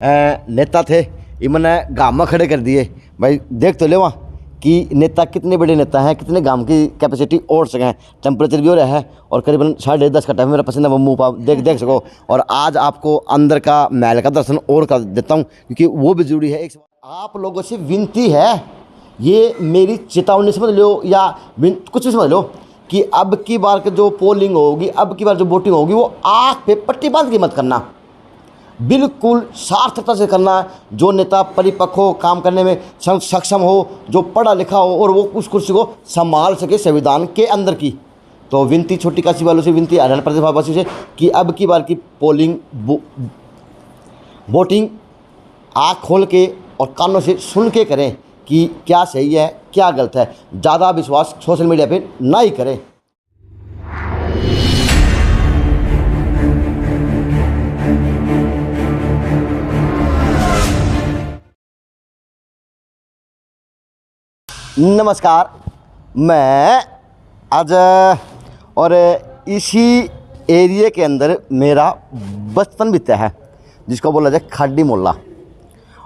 नेता थे इन्होंने गांव में खड़े कर दिए। भाई देख तो ले वहाँ कि नेता कितने बड़े नेता हैं, कितने गांव की कैपेसिटी ओढ़ सकें। टेम्परेचर भी हो रहा है और करीबन 10:30 का टाइम, मेरा पसीना वो मुँह पर देख सको। और आज आपको अंदर का महल का दर्शन और कर देता हूँ क्योंकि वो भी जरूरी है। आप लोगों से विनती है, ये मेरी चेतावनी समझ लो या कुछ भी समझ लो कि अब की बार जो पोलिंग होगी, अब की बार जो वोटिंग होगी, वो आँख पे पट्टी बांध के मत करना, बिल्कुल सार्थकता से करना। जो नेता परिपक्व हो, काम करने में सक्षम हो, जो पढ़ा लिखा हो और वो उस कुर्सी को संभाल सके संविधान के अंदर की। तो विनती छोटी काशी वालों से, विनती हरियाणा प्रदेश वासियों से कि अब की बार की पोलिंग वोटिंग आँख खोल के और कानों से सुन के करें कि क्या सही है क्या गलत है। ज़्यादा विश्वास सोशल मीडिया पे ना ही करें। नमस्कार, मैं आज और इसी एरिया के अंदर मेरा बचपन बीता है, जिसको बोला जाए खाडी मोहल्ला।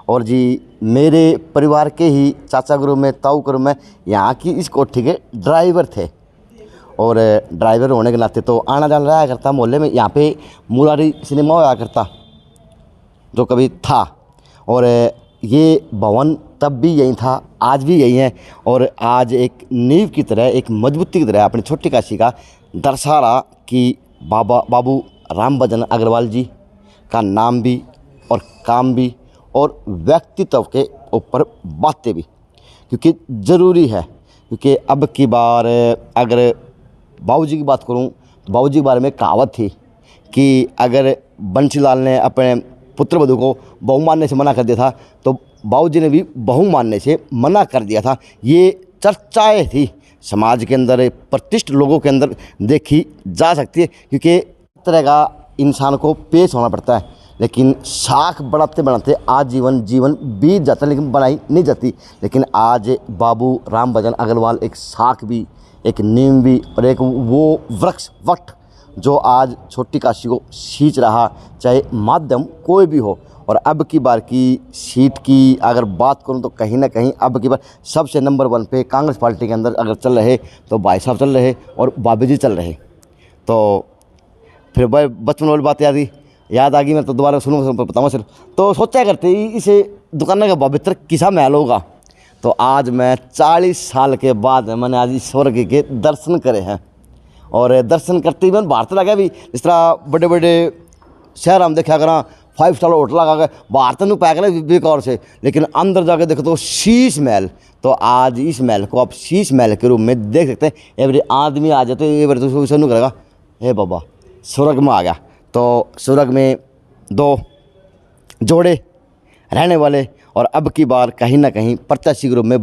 और जी मेरे परिवार के ही चाचा गुरु में, ताऊ गुरु में यहाँ की इस कोठी के ड्राइवर थे। और ड्राइवर होने के नाते तो आना जाना रहा करता मोहल्ले में। यहाँ पे मुरारी सिनेमा होया करता जो कभी था। और ये भवन तब भी यही था, आज भी यही है। और आज एक नींव की तरह, एक मजबूती की तरह अपनी छोटी काशी का दर्शा रहा कि बाबू राम भजन अग्रवाल जी का नाम भी और काम भी और व्यक्तित्व के ऊपर बातें भी, क्योंकि ज़रूरी है। क्योंकि अब की बार अगर बाबूजी की बात करूं तो बाबूजी के बारे में कहावत थी कि अगर बंसीलाल ने अपने पुत्र वधू को बहू मानने से मना कर दिया था तो बाबूजी ने भी बहू मानने से मना कर दिया था। ये चर्चाएं थी समाज के अंदर, प्रतिष्ठित लोगों के अंदर देखी जा सकती है। क्योंकि इस तरह का इंसान को पेश होना पड़ता है, लेकिन साख बढ़ाते बढ़ाते आज जीवन बीत जाता है, लेकिन बनाई नहीं जाती। लेकिन आज बाबू राम भजन अग्रवाल एक साख भी, एक नीम भी और एक वो वृक्ष वट जो आज छोटी काशी को सींच रहा, चाहे माध्यम कोई भी हो। और अब की बार की सीट की अगर बात करूं तो कहीं ना कहीं अब की बार सबसे नंबर 1 पे कांग्रेस पार्टी के अंदर अगर चल रहे तो भाई साहब चल रहे और बाबू जी चल रहे। तो फिर भाई बचपन वाली बात याद आ गई। मैं तो दोबारा सुनूँ बताऊँगा सिर्फ। तो सोचा करते ही इसे दुकान का पवित्र किसा महल होगा। तो आज मैं 40 साल के बाद मैंने आज इस स्वर्ग के दर्शन करे हैं। और दर्शन करते ही मैं बाहर तो लगा भी, जिस तरह बड़े बड़े शहर हम देखा करा 5 स्टार होटल लगा के बाहर तो नहीं पाया करा बेकार से, लेकिन अंदर जाके देखो तो शीश महल। तो आज इस महल को आप शीश महल के रूप में देख सकते हैं। एवरी आदमी आ जाए तो ये बार तो सुनू करेगा, हे बाबा स्वर्ग में आ गया। तो स्वर्ग में 2 जोड़े रहने वाले और अब की बार कहीं ना कहीं प्रत्याशी के रूप में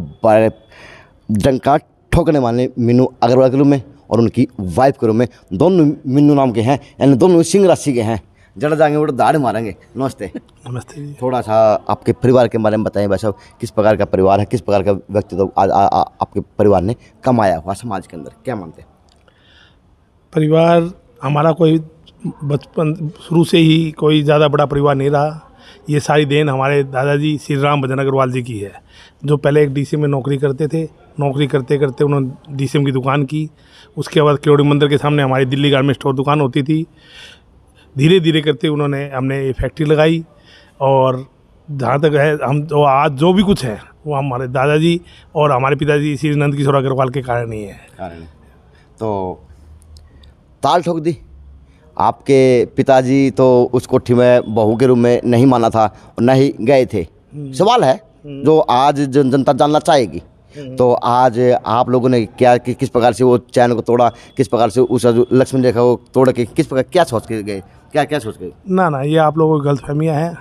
डंका ठोकने वाले मीनू अग्रवाल के रूप में और उनकी वाइफ के रूप में, दोनों मीनू नाम के हैं, यानी दोनों सिंह राशि के हैं। जड़ जाएंगे वो दाढ़ मारेंगे। नमस्ते। नमस्ते जी। थोड़ा सा आपके परिवार के बारे में बताएं भाई साहब, किस प्रकार का परिवार है, किस प्रकार का व्यक्तित्व आपके परिवार ने कमाया हुआ समाज के अंदर, क्या मानते हैं? परिवार हमारा कोई बचपन शुरू से ही कोई ज़्यादा बड़ा परिवार नहीं रहा। ये सारी देन हमारे दादाजी श्री राम भजन अग्रवाल जी की है, जो पहले एक डीसीएम में नौकरी करते थे। नौकरी करते करते उन्होंने डीसीएम की दुकान की। उसके बाद केवड़ी मंदिर के सामने हमारी दिल्ली गारमेंट स्टोर दुकान होती थी। धीरे धीरे करते उन्होंने हमने ये फैक्ट्री लगाई। और जहाँ तक है, हम तो आज जो भी कुछ है वो हमारे दादाजी और हमारे पिताजी श्री नंद किशोर अग्रवाल के कारण ही है। तो ताल ठोक दी। आपके पिताजी तो उस कोठी में बहू के रूप में नहीं माना था और न ही गए थे। सवाल है जो आज जनता जानना चाहेगी। तो आज आप लोगों ने क्या किस प्रकार से वो चैन को तोड़ा, किस प्रकार से उस जो लक्ष्मण रेखा को तोड़ के किस प्रकार क्या सोच के गए, क्या सोच गए? ना ये आप लोगों की गलतफहमियाँ हैं।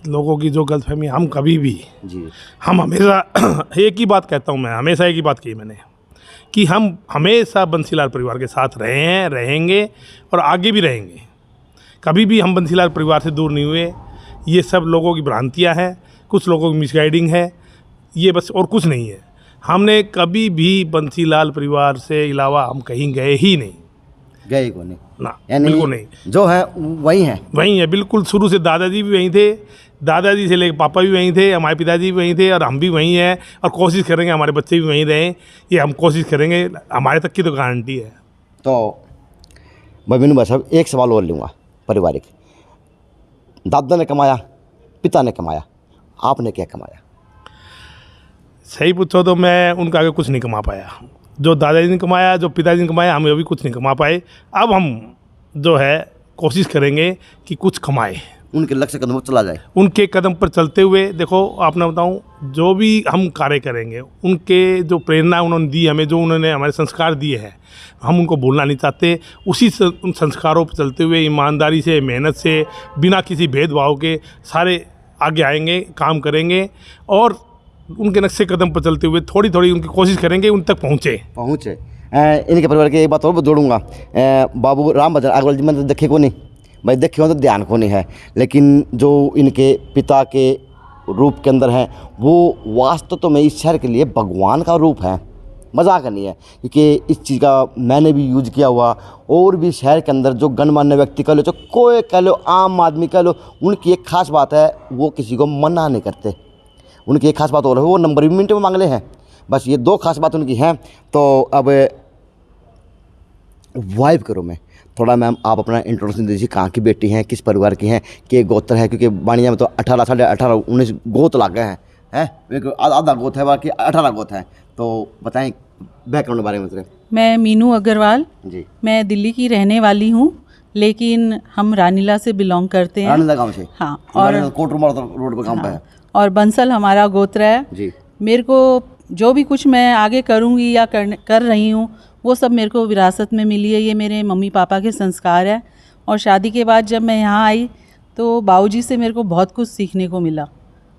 लोगों की जो गलतफहमी, हम कभी भी जी, हम हमेशा एक ही बात कहता हूँ, मैं हमेशा एक ही बात कही मैंने कि हम हमेशा बंसीलाल परिवार के साथ रहे हैं, रहेंगे और आगे भी रहेंगे। कभी भी हम बंसीलाल परिवार से दूर नहीं हुए। ये सब लोगों की भ्रांतियाँ हैं, कुछ लोगों की मिसगाइडिंग है, ये बस और कुछ नहीं है। हमने कभी भी बंसीलाल परिवार से अलावा हम कहीं गए ही नहीं। गए को नहीं, ना यानी बिल्कुल नहीं। जो है वही है। वहीं है बिल्कुल, शुरू से दादाजी भी वहीं थे, दादाजी से लेकर पापा भी वहीं थे, हमारे पिताजी भी वहीं थे और हम भी वहीं हैं और कोशिश करेंगे हमारे बच्चे भी वहीं रहें, ये हम कोशिश करेंगे, हमारे तक की तो गारंटी है। तो भाई मैंने बस अब एक सवाल और लूँगा पारिवारिक। दादा ने कमाया, पिता ने कमाया, आपने क्या कमाया? सही पूछो तो मैं उनका आगे कुछ नहीं कमा पाया। जो दादाजी ने कमाया, जो पिताजी ने कमाया, हम अभी कुछ नहीं कमा पाए। अब हम जो है कोशिश करेंगे कि कुछ कमाए, उनके लक्ष्य कदम पर चला जाए। उनके कदम पर चलते हुए। देखो आपने बताऊं, जो भी हम कार्य करेंगे, उनके जो प्रेरणा उन्होंने दी हमें, जो उन्होंने हमारे संस्कार दिए हैं, हम उनको भूलना नहीं चाहते। उसी उन संस्कारों पर चलते हुए ईमानदारी से, मेहनत से, बिना किसी भेदभाव के सारे आगे आएंगे, काम करेंगे और उनके नक्शे कदम पर चलते हुए थोड़ी थोड़ी उनकी कोशिश करेंगे उन तक पहुँचे। इनके परिवार की एक बात और जोड़ूंगा। बाबू राम भजन अग्रवाल जी मैंने देखे को नहीं, भाई देखे हो तो ध्यान को नहीं है, लेकिन जो इनके पिता के रूप के अंदर हैं वो वास्तव में इस शहर के लिए भगवान का रूप है, मजाक नहीं है। क्योंकि इस चीज़ का मैंने भी यूज किया हुआ, और भी शहर के अंदर जो गणमान्य व्यक्ति कह लो, जो कोई कह लो, आम आदमी कह लो, उनकी एक खास बात है, वो किसी को मना नहीं करते। उनकी एक खास बात और है, वो नंबर भी मिनट में मांग ले हैं। बस ये दो खास बात उनकी हैं। तो अब वाइब करो मैं थोड़ा, मैम आप अपना इंट्रोडक्शन दीजिए, कहाँ की बेटी हैं, किस परिवार की हैं, के गोत्र है? क्योंकि बाणिया में तो 18 साढ़े 18 19 गोत लग गए हैं, एक आधा गोत है, बाकी 18 गोत है। तो बताएं बैकग्राउंड के बारे में थोड़ा। मैं मीनू अग्रवाल जी, मैं दिल्ली की रहने वाली हूँ, लेकिन हम रानीला से बिलोंग करते हैं। रानीला गाँव से? हाँ, और कोटरूमा रोड पर काम पे है और बंसल हमारा गोत्र है जी। मेरे को जो भी कुछ मैं आगे करूँगी या कर रही हूँ, वो सब मेरे को विरासत में मिली है। ये मेरे मम्मी पापा के संस्कार है। और शादी के बाद जब मैं यहाँ आई तो बाबूजी से मेरे को बहुत कुछ सीखने को मिला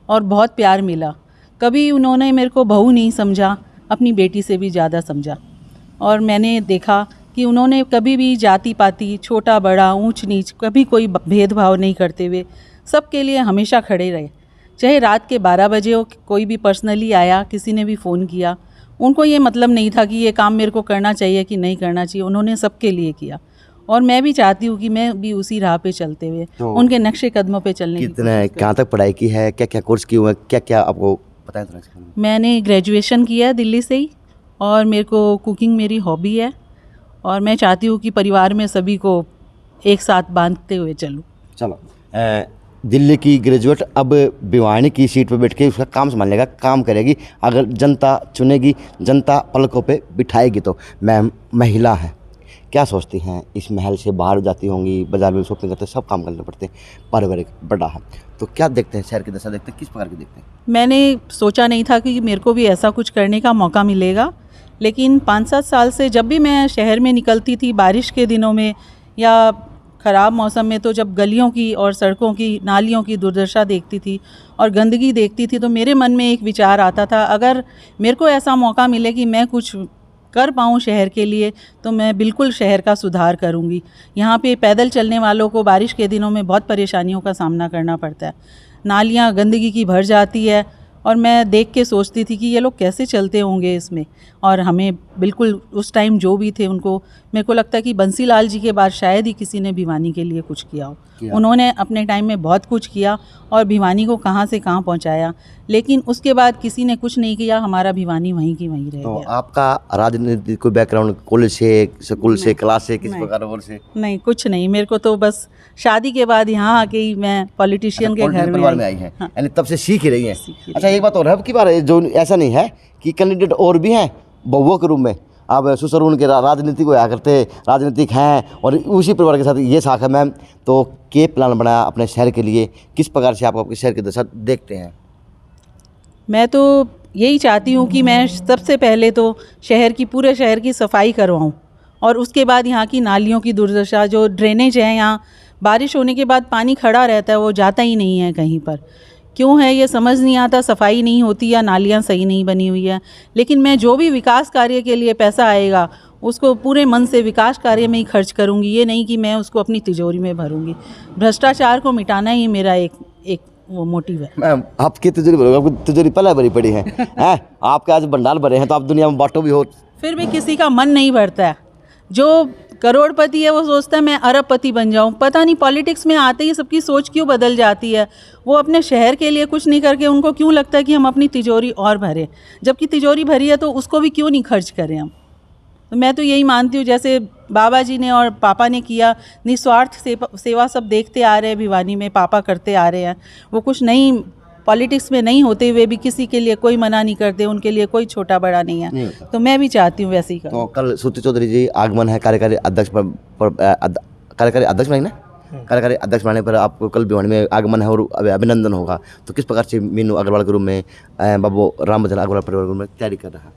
और बहुत प्यार मिला। कभी उन्होंने मेरे को बहू नहीं समझा, अपनी बेटी से भी ज़्यादा समझा। और मैंने देखा कि उन्होंने कभी भी जाति पाति, छोटा बड़ा, ऊंच नीच, कभी कोई भेदभाव नहीं करते हुए सबके लिए हमेशा खड़े रहे। चाहे रात के 12 बजे हो, कोई भी पर्सनली आया, किसी ने भी फ़ोन किया, उनको ये मतलब नहीं था कि ये काम मेरे को करना चाहिए कि नहीं करना चाहिए, उन्होंने सबके लिए किया। और मैं भी चाहती हूँ कि मैं भी उसी राह पे चलते हुए तो उनके नक्शे कदमों पे चलने की कितने कोशिश कहाँ तक पढ़ाई की है, क्या क्या कोर्स किए हुए हैं, क्या क्या आपको बताएं थोड़ा सा? मैंने ग्रेजुएशन किया है दिल्ली से ही, और मेरे को कुकिंग मेरी हॉबी है, और मैं चाहती हूँ कि परिवार में सभी को एक साथ बांधते हुए चलूँ। चलो, दिल्ली की ग्रेजुएट अब भिवानी की सीट पर बैठ के उसका काम संभालेगा, काम करेगी। अगर जनता चुनेगी, जनता पलकों पे बिठाएगी। तो मैम महिला है, क्या सोचती हैं? इस महल से बाहर जाती होंगी, बाजार में शॉपिंग करते, सब काम करने पड़ते, पारिवारिक बड़ा है, तो क्या देखते हैं, शहर की दशा देखते हैं, किस प्रकार की देखते हैं? मैंने सोचा नहीं था कि मेरे को भी ऐसा कुछ करने का मौका मिलेगा, लेकिन 5-7 साल से जब भी मैं शहर में निकलती थी बारिश के दिनों में या ख़राब मौसम में, तो जब गलियों की और सड़कों की, नालियों की दुर्दशा देखती थी और गंदगी देखती थी, तो मेरे मन में एक विचार आता था, अगर मेरे को ऐसा मौका मिले कि मैं कुछ कर पाऊँ शहर के लिए, तो मैं बिल्कुल शहर का सुधार करूँगी। यहाँ पे पैदल चलने वालों को बारिश के दिनों में बहुत परेशानियों का सामना करना पड़ता है। नालियाँ गंदगी की भर जाती है, और मैं देख के सोचती थी कि ये लोग कैसे चलते होंगे इसमें। और हमें बिल्कुल उस टाइम जो भी थे, उनको मेरे को लगता है कि बंसीलाल जी के बाद शायद ही किसी ने भिवानी के लिए कुछ किया हो। उन्होंने अपने टाइम में बहुत कुछ किया और भिवानी को कहाँ से कहाँ पहुँचाया, लेकिन उसके बाद किसी ने कुछ नहीं किया, हमारा भिवानी वहीं की वहीं रह तो गया। आपका राजनीति कोई बैकग्राउंड, कॉलेज से, स्कूल से, क्लास से, किस प्रकार और से? नहीं, कुछ नहीं। मेरे को तो बस शादी के बाद यहाँ आके ही मैं पॉलिटिशियन के घर परिवार में में आई है, हाँ। यानी तब से सीख ही रही है। सीख ही अच्छा, एक बात और है, अब की बार जो ऐसा नहीं है कि कैंडिडेट और भी हैं बहुओं के रूप में, अब सुसरून के राजनीति को आया करते, राजनीतिक हैं और उसी परिवार के साथ ये साख है मैम। तो क्या प्लान बनाया अपने शहर के लिए, किस प्रकार से आप आपके शहर की दशा देखते हैं? मैं तो यही चाहती हूँ कि मैं सबसे पहले तो पूरे शहर की सफाई करवाऊँ, और उसके बाद यहाँ की नालियों की दुर्दशा, जो ड्रेनेज है यहाँ, बारिश होने के बाद पानी खड़ा रहता है, वो जाता ही नहीं है कहीं पर। क्यों है ये समझ नहीं आता, सफाई नहीं होती या नालियाँ सही नहीं बनी हुई है। लेकिन मैं जो भी विकास कार्य के लिए पैसा आएगा, उसको पूरे मन से विकास कार्य में ही खर्च करूँगी। ये नहीं कि मैं उसको अपनी तिजोरी में भरूँगी। भ्रष्टाचार को मिटाना ही मेरा एक वो मोटिव है। मैम आपकी तिजोरी भरोगे, आपकी तिजोरी पहले भरी पड़ी है हैं? आपके आज भंडार भरे हैं, तो आप दुनिया में बांटो भी हो। फिर भी किसी का मन नहीं भरता है। जो करोड़पति है वो सोचता है मैं अरबपति बन जाऊं। पता नहीं पॉलिटिक्स में आते ही सबकी सोच क्यों बदल जाती है। वो अपने शहर के लिए कुछ नहीं करके उनको क्यों लगता है कि हम अपनी तिजोरी और भरें, जबकि तिजोरी भरी है तो उसको भी क्यों नहीं खर्च करें हम। तो मैं तो यही मानती हूँ जैसे बाबा जी ने और पापा ने किया, निस्वार्थ सेवा सब देखते आ रहे हैं भिवानी में, पापा करते आ रहे हैं। वो कुछ नहीं, पॉलिटिक्स में नहीं होते हुए भी किसी के लिए कोई मना नहीं करते, उनके लिए कोई छोटा बड़ा नहीं है। तो मैं भी चाहती हूँ वैसे ही करूँ। तो कल श्रुति चौधरी जी आगमन है, कार्यकारी अध्यक्ष कार्यकारी अध्यक्ष बनाए ना, कार्यकारी अध्यक्ष बनाने पर आपको कल भिवानी में आगमन है और अभिनंदन होगा। तो किस प्रकार से मीनू अग्रवाल के रूप में बाबू राम भजन अग्रवाल परिवार के रूप में तैयारी कर रहा है?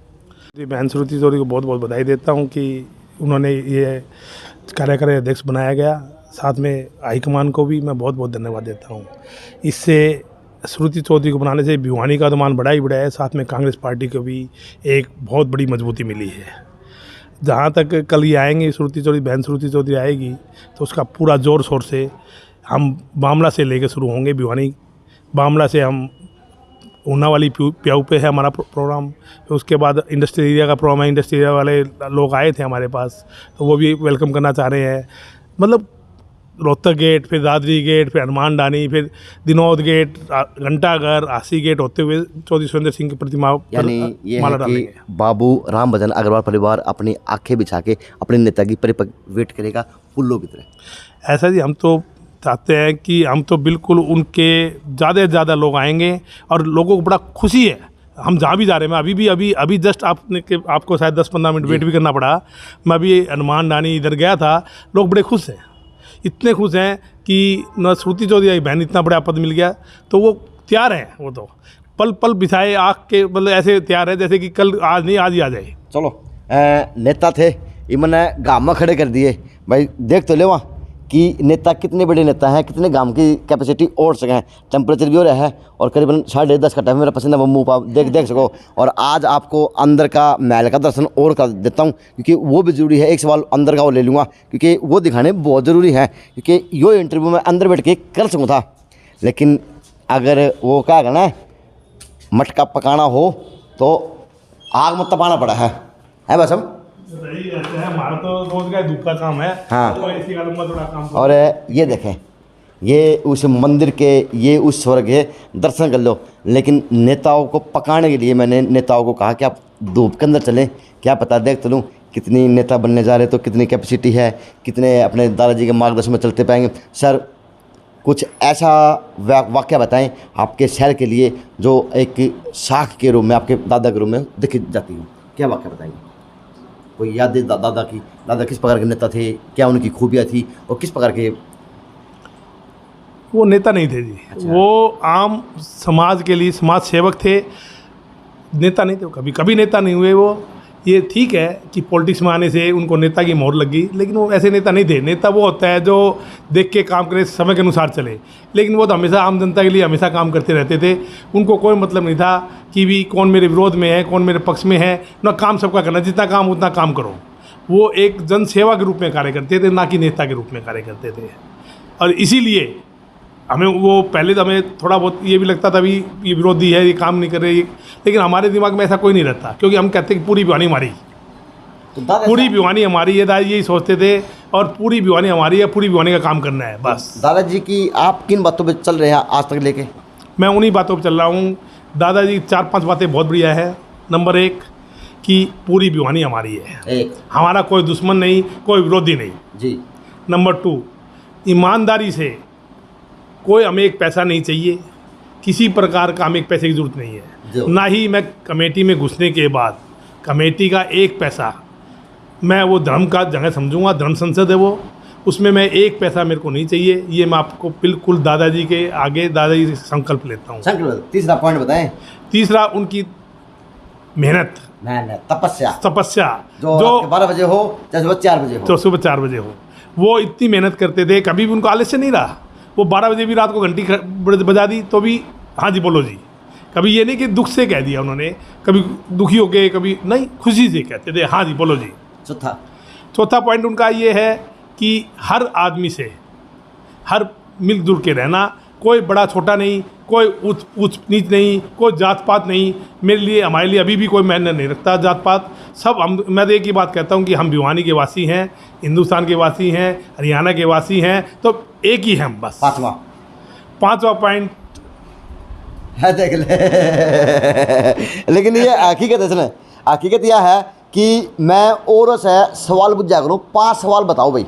जी, बहन श्रुति चौधरी को बहुत बहुत बधाई देता हूँ कि उन्होंने ये कार्यकारी अध्यक्ष बनाया गया। साथ में हाईकमान को भी मैं बहुत बहुत धन्यवाद देता हूँ। इससे श्रुति चौधरी को बनाने से भिवानी का तो मान बढ़ा ही बढ़ा है, साथ में कांग्रेस पार्टी को भी एक बहुत बड़ी मजबूती मिली है। जहाँ तक कल ये आएंगे श्रुति चौधरी, बहन श्रुति चौधरी आएगी तो उसका पूरा ज़ोर शोर से हम बामला से लेकर शुरू होंगे। भिवानी बामला से हम ऊना वाली प्याऊ पे है हमारा प्रोग्राम, फिर उसके बाद इंडस्ट्रियल एरिया का प्रोग्राम है। इंडस्ट्रियल एरिया वाले लोग आए थे हमारे पास, तो वो भी वेलकम करना चाह रहे हैं। मतलब रोहतक गेट, फिर दादरी गेट, फिर हनुमान डानी, फिर दिनौद गेट, घंटाघर, आसी गेट होते हुए चौधरी सुरेंद्र सिंह की प्रतिमा यानी ये माला है डालेंगे। कि बाबू राम भजन अग्रवाल परिवार अपनी आंखें बिछा के अपने नेता की परिपक्व वेट करेगा फूलों की तरह। ऐसा जी, हम तो चाहते हैं कि हम तो बिल्कुल उनके ज़्यादा से ज़्यादा लोग आएंगे और लोगों को बड़ा खुशी है। हम जहाँ भी जा रहे हैं, मैं अभी जस्ट आपको शायद 10-15 मिनट वेट भी करना पड़ा। मैं अभी हनुमान डानी इधर गया था, लोग बड़े खुश हैं, इतने खुश हैं कि न श्रुति चौधरी आई बहन इतना बड़ा पद मिल गया, तो वो तैयार हैं। वो तो पल पल बिछाए आँख के, मतलब ऐसे तैयार है जैसे कि कल आज नहीं आज ही आ जाए। चलो नेता थे इमने गाँव में खड़े कर दिए भाई, देख तो ले वहाँ कि नेता कितने बड़े नेता हैं, कितने गांव की कैपेसिटी ओढ़ सकें। टेम्परेचर भी हो रहा है और करीबन 10:30 का टाइम, मेरा पसीना मुँह पर देख सको। और आज आपको अंदर का महल का दर्शन और कर देता हूँ क्योंकि वो भी ज़रूरी है। एक सवाल अंदर का वो ले लूँगा क्योंकि वो दिखाने बहुत ज़रूरी है, क्योंकि यो इंटरव्यू मैं अंदर बैठ के कर सकूँ था, लेकिन अगर वो क्या करना मटका पकाना हो तो आग में तपाना पड़ा है बस हम। हमारा तो रोज का धूप का काम है। हाँ। तो इसी का लंबा थोड़ा काम और ये देखें, ये उस मंदिर के, ये उस स्वर्ग के दर्शन कर लो। लेकिन नेताओं को पकाने के लिए मैंने नेताओं को कहा कि आप धूप के अंदर चलें, क्या पता देख तो लूँ कितनी नेता बनने जा रहे, तो कितनी कैपेसिटी है, कितने अपने दादाजी के मार्गदर्शन में चलते पाएंगे। सर कुछ ऐसा वाक़या बताएं आपके शहर के लिए जो एक शाख के रूप में, आपके दादा के रूप में दिख जाती हो, क्या वाक़या बताएंगे? कोई याद है दादा की, दादा किस प्रकार के नेता थे, क्या उनकी खूबियाँ थी और किस प्रकार के? वो नेता नहीं थे जी। अच्छा। वो आम समाज के लिए समाज सेवक थे, नेता नहीं थे। कभी कभी नेता नहीं हुए वो। ये ठीक है कि पॉलिटिक्स में आने से उनको नेता की मोहर लगी, लेकिन वो ऐसे नेता नहीं थे। नेता वो होता है जो देख के काम करे, समय के अनुसार चले। लेकिन वो तो हमेशा आम जनता के लिए हमेशा काम करते रहते थे। उनको कोई मतलब नहीं था कि भी कौन मेरे विरोध में है, कौन मेरे पक्ष में है। ना काम सबका करना, जितना काम उतना काम करो। वो एक जन सेवा के रूप में कार्य करते थे, ना कि नेता के रूप में कार्य करते थे। और इसीलिए हमें वो पहले तो हमें थोड़ा बहुत ये भी लगता था भी ये विरोधी है, ये काम नहीं कर रहे, लेकिन हमारे दिमाग में ऐसा कोई नहीं रहता, क्योंकि हम कहते हैं कि पूरी भिवानी हमारी, तो पूरी भिवानी हमारी है। दादाजी यही सोचते थे और पूरी भिवानी हमारी है, पूरी भिवानी का काम करना है बस। दादाजी की आप किन बातों पे चल रहे हैं आज तक लेके? मैं उन्हीं बातों पर चल रहा हूँ। दादाजी 4-5 बातें बहुत बढ़िया है। नंबर 1 कि पूरी भिवानी हमारी है, एक हमारा कोई दुश्मन नहीं, कोई विरोधी नहीं जी। नंबर 2 ईमानदारी से कोई हमें एक पैसा नहीं चाहिए, किसी प्रकार का हमें एक पैसे की ज़रूरत नहीं है। ना ही मैं कमेटी में घुसने के बाद कमेटी का एक पैसा, मैं वो धर्म का जगह समझूंगा, धर्म संसद है वो, उसमें मैं एक पैसा मेरे को नहीं चाहिए। ये मैं आपको बिल्कुल दादाजी के आगे दादाजी से संकल्प लेता हूँ। तीसरा पॉइंट बताएं। तीसरा उनकी मेहनत, तपस्या जो 12 बजे हो चाहे सुबह 4 बजे हो, तो सुबह 4 बजे हो, वो इतनी मेहनत करते थे, कभी भी उनको आलस्य नहीं रहा। वो 12 बजे भी रात को घंटी बजा दी तो भी हाँ जी बोलो जी। कभी ये नहीं कि दुख से कह दिया उन्होंने, कभी दुखी हो गए, कभी नहीं, खुशी से कहते थे हाँ जी बोलो जी। चौथा पॉइंट उनका ये है कि हर आदमी से हर मिलजुल के रहना, कोई बड़ा छोटा नहीं, कोई ऊंच नीच नहीं, कोई जात पात नहीं। मेरे लिए, हमारे लिए अभी भी कोई मायने नहीं रखता जात पात। सब हम, मैं तो एक ही बात कहता हूँ कि हम भिवानी के वासी हैं, हिंदुस्तान के वासी हैं, हरियाणा के वासी हैं, तो एक ही हैं हम बस। पाँचवा पॉइंट है, देख ले। लेकिन ये हकीकत है, इसमें हकीकत यह है कि मैं और से सवाल पूछ जाया करूँ, 5 सवाल बताओ भाई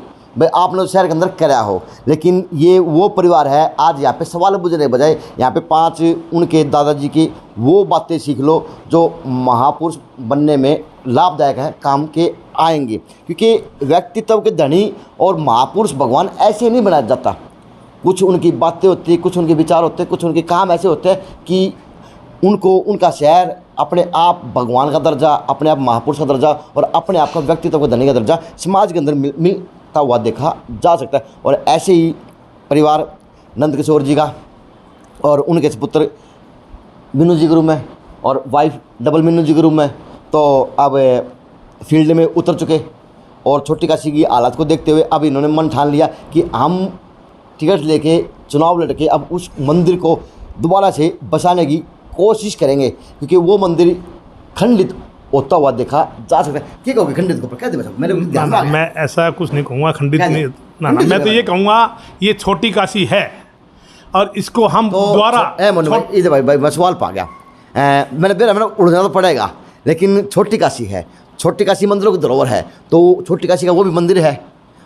आपने उस शहर के अंदर कराया हो। लेकिन ये वो परिवार है, आज यहाँ पे सवाल पूछने के बजाय यहाँ पे 5 उनके दादाजी की वो बातें सीख लो जो महापुरुष बनने में लाभदायक है, काम के आएंगे। क्योंकि व्यक्तित्व के धनी और महापुरुष भगवान ऐसे नहीं बनाया जाता। कुछ उनकी बातें होती है, कुछ उनके विचार होते हैं, कुछ उनके काम ऐसे होते हैं कि उनको उनका शहर अपने आप भगवान का दर्जा, अपने आप महापुरुष का दर्जा और अपने आप का व्यक्तित्व का धनी का दर्जा समाज के अंदर मिलता हुआ देखा जा सकता है। और ऐसे ही परिवार नंद किशोर जी का और उनके पुत्र मीनू जी के रूप में और वाइफ डबल मीनू जी के रूप में तो अब फील्ड में उतर चुके और छोटी काशी की हालत को देखते हुए अब इन्होंने मन ठान लिया कि हम टिकट लेके चुनाव लड़ के अब उस मंदिर को दोबारा से बसाने की कोशिश करेंगे, क्योंकि वो मंदिर खंडित होता हुआ देखा जा सकता है। क्या कहोगे खंडित को? क्या मेरे ध्यान में मैं ऐसा कुछ नहीं कहूँगा खंडित नहीं, ना मैं तो ये कहूँगा ये छोटी काशी है और इसको हम द्वारा भाई मैं सवाल पा गया। मैंने उड़ना तो पड़ेगा, लेकिन छोटी काशी है, छोटी काशी मंदिरों की धरोहर है, तो छोटी काशी का वो भी मंदिर है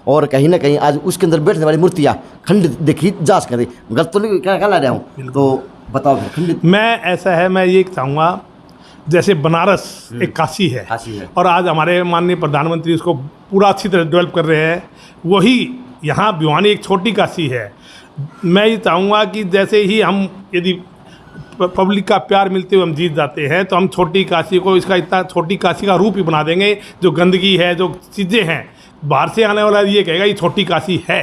और कहीं ना कहीं आज उसके अंदर बैठने वाली मूर्तियाँ खंडित देखी जा सकती। गलत तो नहीं क्या ला रहा हूँ, तो बताओ खंडित। मैं ऐसा है, मैं ये चाहूँगा जैसे बनारस एक काशी है और आज हमारे माननीय प्रधानमंत्री उसको पूरा अच्छी तरह डेवलप कर रहे हैं, वही यहाँ भिवानी एक छोटी काशी है। मैं ये चाहूँगा कि जैसे ही हम यदि पब्लिक का प्यार मिलते हुए हम जीत जाते हैं तो हम छोटी काशी को इसका इतना छोटी काशी का रूप ही बना देंगे। जो गंदगी है, जो चीज़ें हैं, बाहर से आने वाला ये कहेगा ये छोटी काशी है,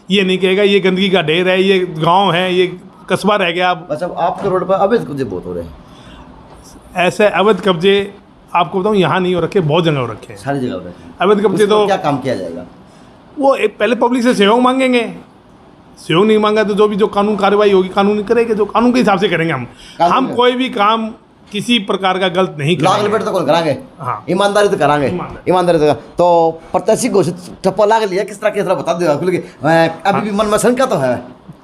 ये नहीं कहेगा ये गंदगी का ढेर है, ये गांव है, ये कस्बा रह गया। बस अब आपके रोड पर अवैध कब्जे बहुत हो रहे हैं। ऐसे अवैध कब्जे आपको बताऊँ यहाँ नहीं हो रखे, बहुत जगह हो रखे हैं, सारी जगह हो रखे हैं अवैध कब्जे। तो क्या काम किया जाएगा? वो एक पहले पब्लिक से सहयोग मांगेंगे, सहयोग नहीं मांगा तो जो कानून कार्रवाई होगी कानून करेंगे, जो कानून के हिसाब से करेंगे। हम कोई भी काम किसी प्रकार का गलत नहीं लाग लपेट तो कौन करांगे? हाँ, ईमानदारी तो करांगे, ईमानदारी तो प्रत्याशी घोषित ठप्पा लाग लिया किस तरह बता दो, अभी भी मन में शंका तो है।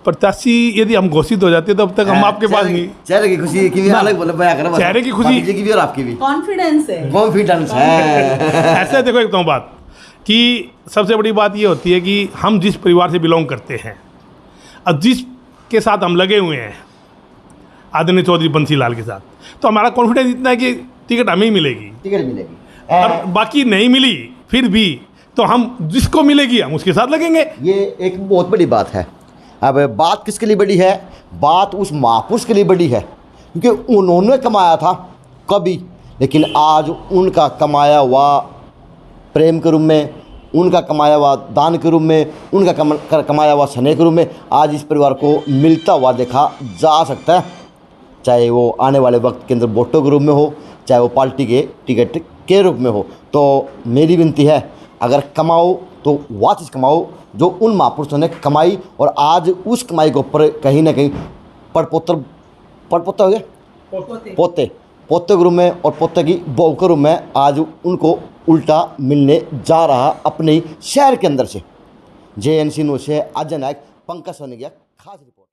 प्रत्याशी यदि हम घोषित हो जाते तो अब तक हम आपके पास नहीं। चेहरे की खुशी की भी अलग बोले बया करो, चेहरे की खुशी की भी और आपकी भी कॉन्फिडेंस है। ऐसा देखो एक तो बात कि सबसे बड़ी बात ये होती है कि हम जिस परिवार से बिलोंग करते हैं और जिसके साथ हम लगे हुए हैं आदरणीय चौधरी बंसी लाल के साथ, तो हमारा कॉन्फिडेंस इतना है कि टिकट हमें ही मिलेगी, टिकट मिलेगी। और बाकी नहीं मिली फिर भी तो हम जिसको मिलेगी हम उसके साथ लगेंगे। ये एक बहुत बड़ी बात है। अब बात किसके लिए बड़ी है? बात उस महापुरुष के लिए बड़ी है, क्योंकि उन्होंने कमाया था कभी, लेकिन आज उनका कमाया हुआ प्रेम के रूप में, उनका कमाया हुआ दान के रूप में, उनका कमाया हुआ स्नेह के रूप में आज इस परिवार को मिलता हुआ देखा जा सकता है। चाहे वो आने वाले वक्त के अंदर वोटों के रूप में हो, चाहे वो पार्टी के टिकट के रूप में हो। तो मेरी विनती है, अगर कमाओ तो वह चीज़ कमाओ जो उन महापुरुषों ने कमाई, और आज उस कमाई के ऊपर कहीं ना कहीं पड़पोते हो गए, पोते के रूप में और पोते की बहू के रूप में आज उनको उल्टा मिलने जा रहा अपने शहर के अंदर से। JNC न्यूज़ से अजय नायक, पंकज सोनी की खास रिपोर्ट।